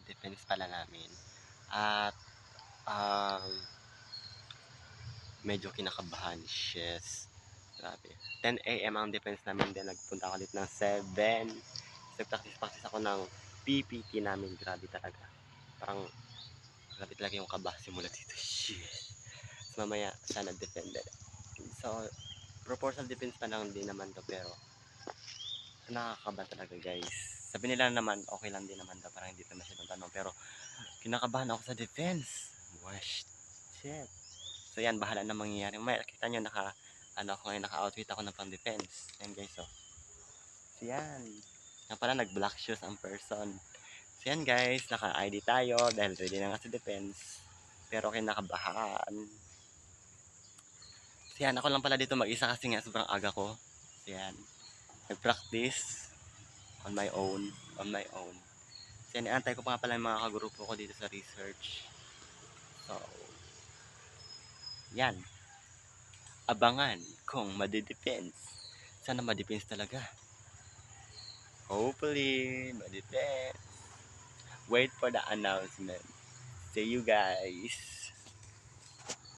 defense pala namin. At um, medyo kinakabahan. Yes. Grabe. 10 a.m. ang defense namin. Then nagpunta ako ulit ng 7. Nag-practice ako ng PPT namin. Grabe talaga. Parang grabe talaga yung kaba simula dito. Shit. So, mamaya sana defended. So, proportional defense pa lang din naman to, pero nakakaba talaga guys. Sabi nila naman okay lang din naman daw, parang hindi pa masyadong tanong, pero kinakabahan ako sa defense. Wash, shit. So yan, bahala na mangyayari. May kita nyo ako ngayon, naka-outfit ako ng pang defense. Yan guys, so yan. Nga pala, nag-black shoes ang person. So yan guys, naka-ID tayo dahil ready na nga sa defense, pero kinakabahan. So yan, ako lang pala dito mag-isa kasi nga sobrang aga ko. So yan, nag-practice on my own. So yan, antay ko pa nga pala yung mga kagrupo ko dito sa research. So, yan. Abangan kung madi-defense. Sana ma-defense talaga. Hopefully, ma-defense. Wait for the announcement. See you guys.